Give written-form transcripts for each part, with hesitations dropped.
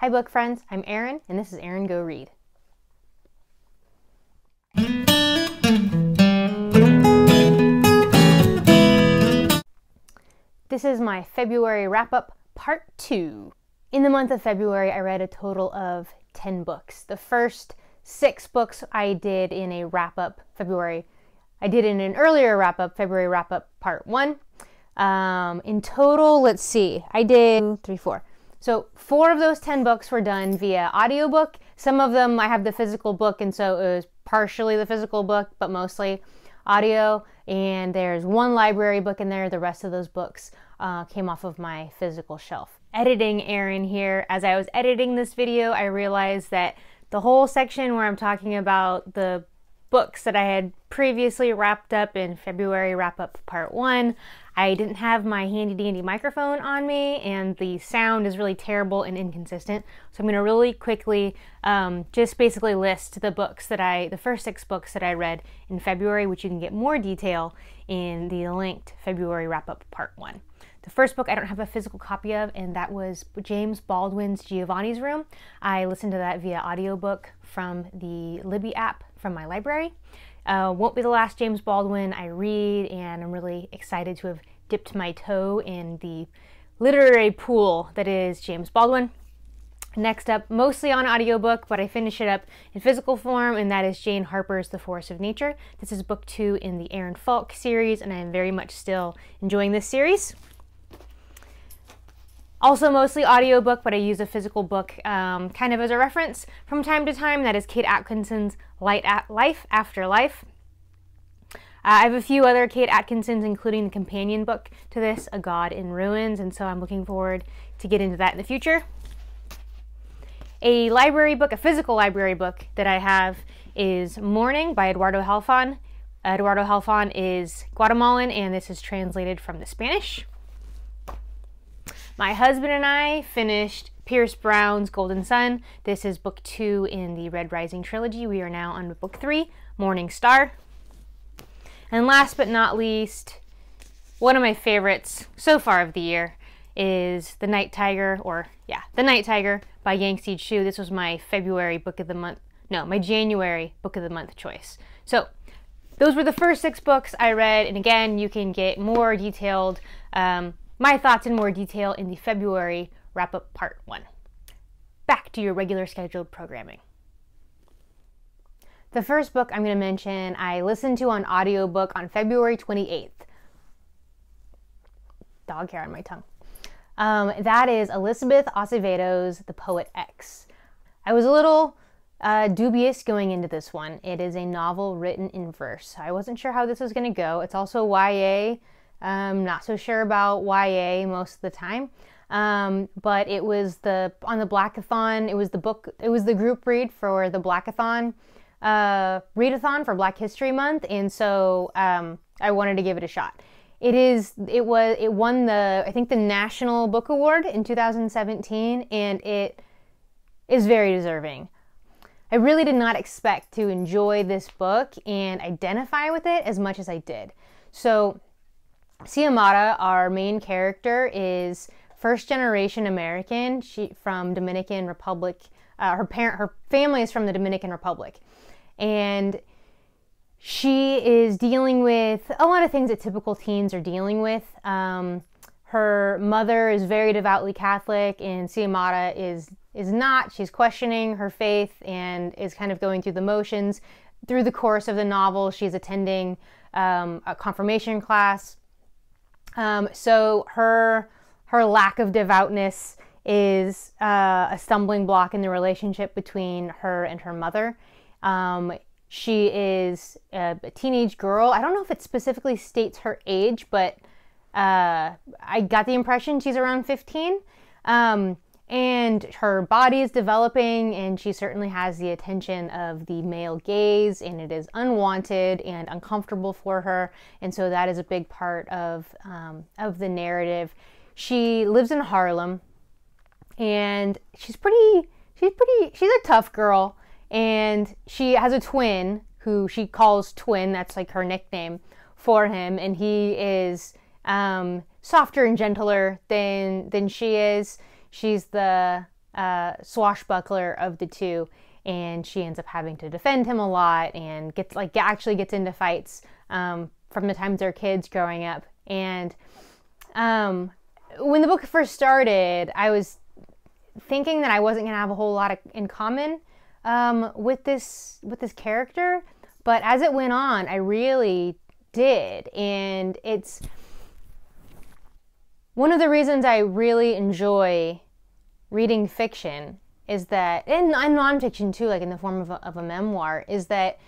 Hi book friends, I'm Erin, and this is Erin Go Read. This is my February wrap-up, part 2. In the month of February, I read a total of 10 books. The first 6 books I did in a wrap-up February. I did in an earlier wrap-up, February wrap-up, part 1. In total, let's see, I did 3, 4. So 4 of those 10 books were done via audiobook. Some of them I have the physical book, and so it was partially the physical book, but mostly audio. And there's 1 library book in there. The rest of those books came off of my physical shelf. Editing Erin here. As I was editing this video, I realized that the whole section where I'm talking about the books that I had previously wrapped up in February wrap-up part 1, I didn't have my handy dandy microphone on me, and the sound is really terrible and inconsistent. So I'm going to really quickly just basically list the first 6 books that I read in February, which you can get more detail in the linked February wrap-up part 1. The first book I don't have a physical copy of, and that was James Baldwin's Giovanni's Room. I listened to that via audiobook from the Libby app from my library. Won't be the last James Baldwin I read, and I'm really excited to have dipped my toe in the literary pool that is James Baldwin. Next up, mostly on audiobook, but I finish it up in physical form, and that is Jane Harper's The Force of Nature. This is book 2 in the Erin Falk series, and I am very much still enjoying this series. Also mostly audiobook, but I use a physical book kind of as a reference from time to time. That is Kate Atkinson's Life After Life. I have a few other Kate Atkinsons, including the companion book to this, A God in Ruins, and so I'm looking forward to get into that in the future. A library book, a physical library book that I have is Mourning by Eduardo Halfon. Eduardo Halfon is Guatemalan, and this is translated from the Spanish. My husband and I finished Pierce Brown's Golden Sun. This is book 2 in the Red Rising trilogy. We are now on book 3, Morning Star. And last but not least, one of my favorites so far of the year is The Night Tiger, The Night Tiger by Yangsze Choo. This was my February book of the month, my January book of the month choice. So those were the first 6 books I read, and again, you can get more detailed my thoughts in more detail in the February wrap-up part 1. Back to your regular scheduled programming. The first book I'm going to mention I listened to on audiobook on February 28th. Dog hair on my tongue. That is Elizabeth Acevedo's The Poet X. I was a little dubious going into this one. It is a novel written in verse. I wasn't sure how this was going to go. It's also YA. Not so sure about YA most of the time, but it was on the Blackathon. It was the group read for the Blackathon, readathon for Black History Month, and so I wanted to give it a shot. It won I think the National Book Award in 2017, and it is very deserving. I really did not expect to enjoy this book and identify with it as much as I did. So Chimamanda, our main character, is first-generation American. From Dominican Republic. Her family is from the Dominican Republic, and she is dealing with a lot of things that typical teens are dealing with. Her mother is very devoutly Catholic, and Chimamanda is not. She's questioning her faith and is kind of going through the motions. Through the course of the novel, she's attending a confirmation class. So her lack of devoutness is a stumbling block in the relationship between her and her mother. She is a teenage girl. I don't know if it specifically states her age, but I got the impression she's around 15. And her body is developing, and she certainly has the attention of the male gaze, and it is unwanted and uncomfortable for her, and so that is a big part of the narrative. She lives in Harlem, and she's a tough girl, and she has a twin who she calls Twin. That's like her nickname for him, and he is softer and gentler than she is. She's the swashbuckler of the two, and she ends up having to defend him a lot and actually gets into fights from the times they're kids growing up. And when the book first started, I was thinking that I wasn't going to have a whole lot in common with this character, but as it went on, I really did. And it's one of the reasons I really enjoy reading fiction is that, and nonfiction too, like in the form of a memoir, is that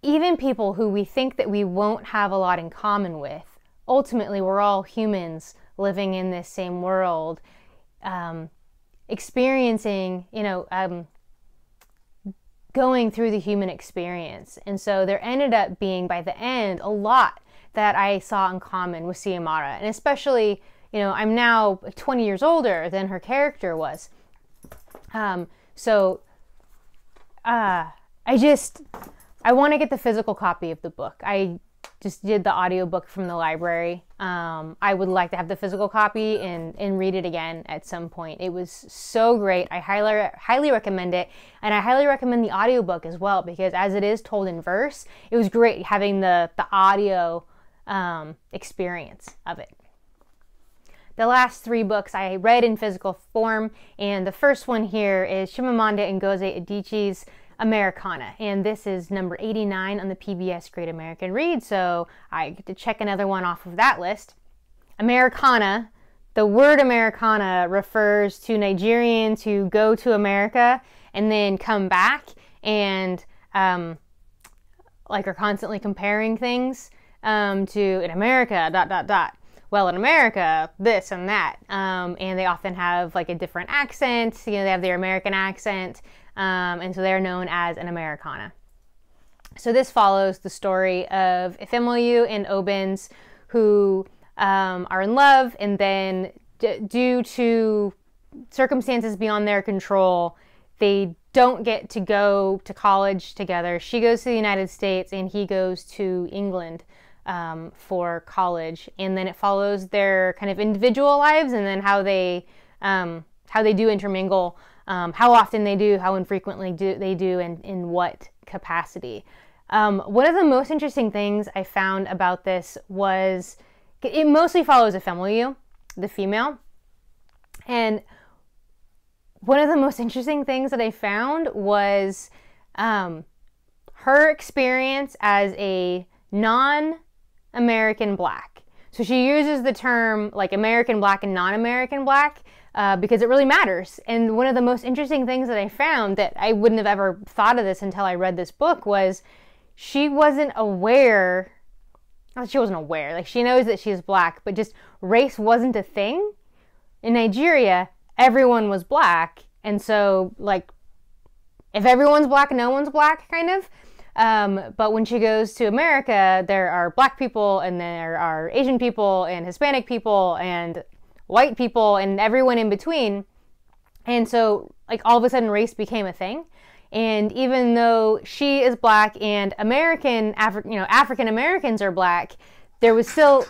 even people who we think that we won't have a lot in common with, ultimately we're all humans living in this same world, experiencing, going through the human experience. And so there ended up being, by the end, a lot that I saw in common with Chimamanda. And especially, I'm now 20 years older than her character was. I want to get the physical copy of the book. I just did the audiobook from the library. I would like to have the physical copy and read it again at some point. It was so great. I highly recommend it. And I highly recommend the audiobook as well, because as it is told in verse, it was great having the audio experience of it. The last 3 books I read in physical form, and the first one here is Chimamanda Ngozi Adichie's Americana, and this is number 89 on the PBS Great American Read, so I get to check another one off of that list. Americanah, the word Americana refers to Nigerians who go to America and then come back and are constantly comparing things to in America, ... Well, in America, this and that, and they often have like a different accent. They have their American accent, and so they're known as an Americana. So this follows the story of Efemoyu and Obins, who are in love, and then due to circumstances beyond their control, they don't get to go to college together. She goes to the United States, and he goes to England for college, and then it follows their kind of individual lives, and then how they do intermingle, how often they do, how infrequently they do, and in what capacity. One of the most interesting things I found about this was it mostly follows Efemoyu, the female, and one of the most interesting things that I found was her experience as a non-American Black. So she uses the term like American Black and non-American Black because it really matters. And one of the most interesting things that I found, that I wouldn't have ever thought of this until I read this book, was she wasn't aware, like she knows that she's Black, but just race wasn't a thing. In Nigeria, everyone was Black, and so like if everyone's Black, no one's Black, kind of. But when she goes to America, there are Black people, and there are Asian people, and Hispanic people, and white people, and everyone in between. And so, like, all of a sudden, race became a thing. And even though she is Black and African Americans are Black, there was still...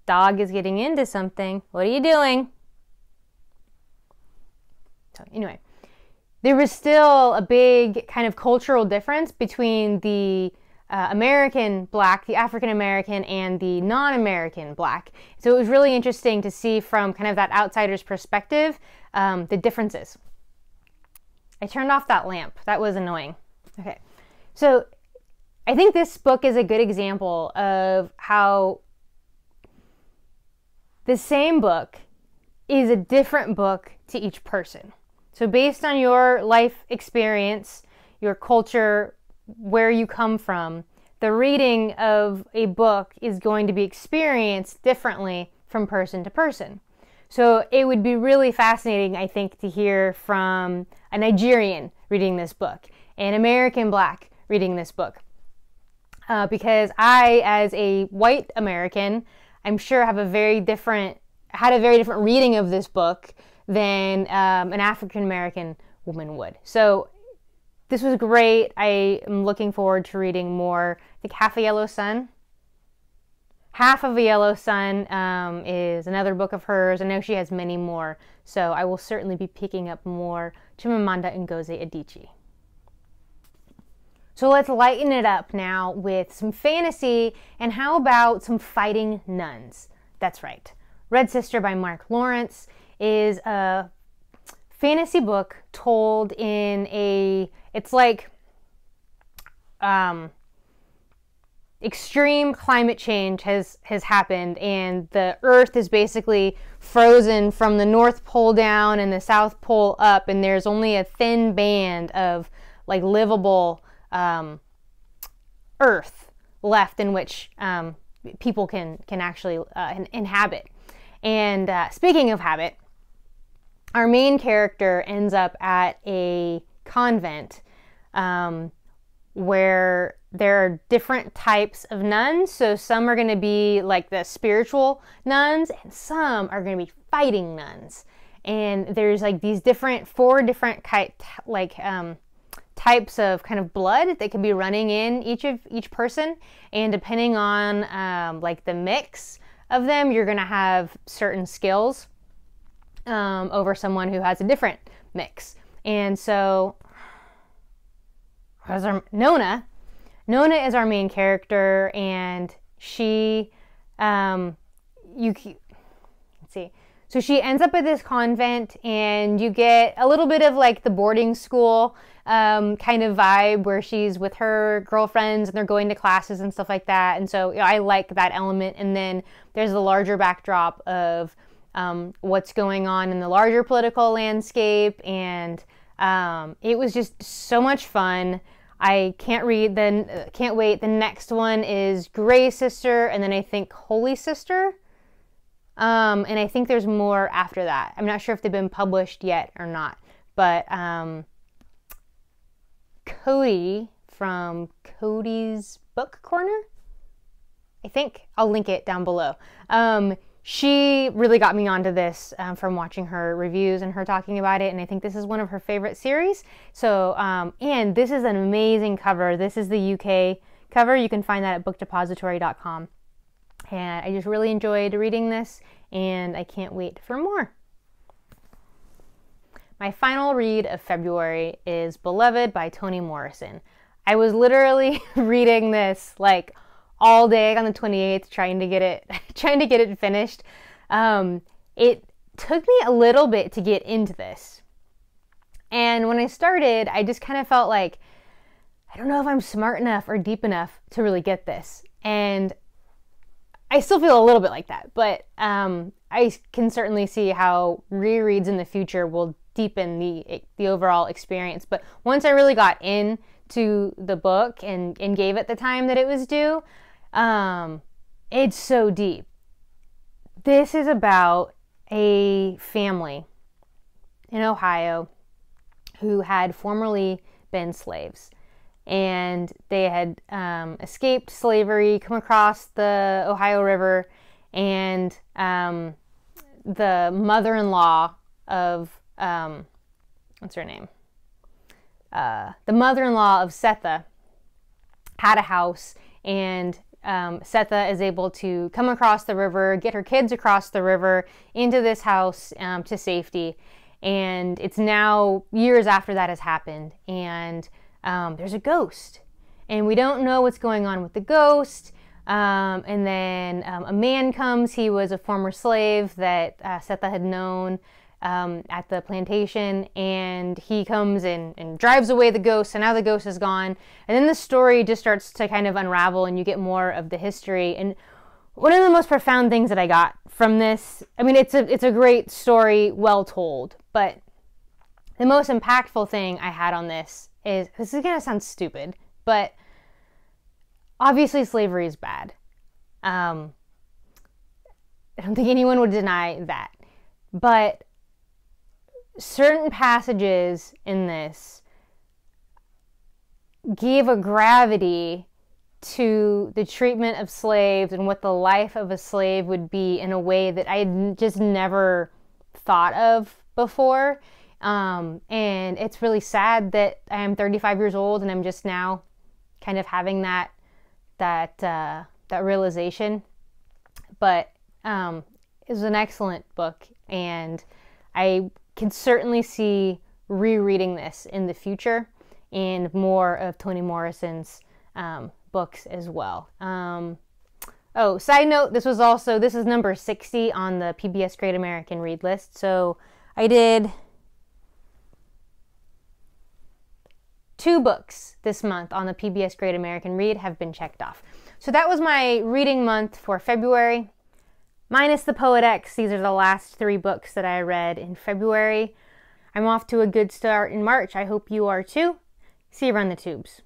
Dog is getting into something. What are you doing? So, anyway. There was still a big kind of cultural difference between the American Black, the African American, and the non-American Black. So it was really interesting to see from kind of that outsider's perspective the differences. I turned off that lamp. That was annoying. Okay. So I think this book is a good example of how the same book is a different book to each person. So based on your life experience, your culture, where you come from, the reading of a book is going to be experienced differently from person to person. So it would be really fascinating, I think, to hear from a Nigerian reading this book, an American Black reading this book. Because I, as a white American, I'm sure had a very different reading of this book than an African-American woman would. So this was great. I am looking forward to reading more. I think Half a Yellow Sun. Half of a Yellow Sun is another book of hers. I know she has many more, so I will certainly be picking up more Chimamanda Ngozi Adichie. So let's lighten it up now with some fantasy, and how about some fighting nuns? That's right. Red Sister by Mark Lawrence is a fantasy book told in it's like extreme climate change has happened, and the earth is basically frozen from the North Pole down and the South Pole up, and there's only a thin band of like livable earth left in which people can actually inhabit. And speaking of habit, our main character ends up at a convent where there are different types of nuns. So some are going to be like the spiritual nuns, and some are going to be fighting nuns. And there's like these four different types of kind of blood that can be running in each person, and depending on like the mix of them, you're going to have certain skills over someone who has a different mix. And so Nona is our main character, and she let's see. So she ends up at this convent, and you get a little bit of like the boarding school kind of vibe where she's with her girlfriends and they're going to classes and stuff like that. And so I like that element. And then there's the larger backdrop of what's going on in the larger political landscape. And it was just so much fun. I can't wait. The next one is Gray Sister, and then I think Holy Sister. And I think there's more after that. I'm not sure if they've been published yet or not, but Codie from Codie's Book Corner, I think. I'll link it down below. She really got me onto this from watching her reviews and her talking about it, and I think this is one of her favorite series. So, and this is an amazing cover. This is the UK cover. You can find that at bookdepository.com. And I just really enjoyed reading this, and I can't wait for more. My final read of February is Beloved by Toni Morrison. I was literally reading this like all day on the 28th, trying to get it finished. It took me a little bit to get into this. And when I started, I just kind of felt like, I don't know if I'm smart enough or deep enough to really get this. And I still feel a little bit like that, but I can certainly see how rereads in the future will deepen the overall experience. But once I really got into the book and gave it the time that it was due, it's so deep. This is about a family in Ohio who had formerly been slaves. And they had escaped slavery, come across the Ohio River, and the mother-in-law of, what's her name? The mother-in-law of Setha had a house, and Setha is able to come across the river, get her kids across the river into this house to safety. And it's now years after that has happened, and there's a ghost, and we don't know what's going on with the ghost. And then a man comes. He was a former slave that Setha had known at the plantation, and he comes and drives away the ghost, and now the ghost is gone. And then the story just starts to kind of unravel, and you get more of the history. And one of the most profound things that I got from this, I mean, it's a great story, well told, but the most impactful thing I had on this is going to sound stupid, but obviously slavery is bad. I don't think anyone would deny that. But certain passages in this gave a gravity to the treatment of slaves and what the life of a slave would be in a way that I had just never thought of before. And it's really sad that I am 35 years old and I'm just now kind of having that realization. but it was an excellent book, and I can certainly see rereading this in the future and more of Toni Morrison's books as well. Oh, side note, this is number 60 on the PBS Great American Read list. So I did 2 books this month on the PBS Great American Read have been checked off. So that was my reading month for February, minus the Poet X. These are the last 3 books that I read in February. I'm off to a good start in March. I hope you are too. See you around the tubes.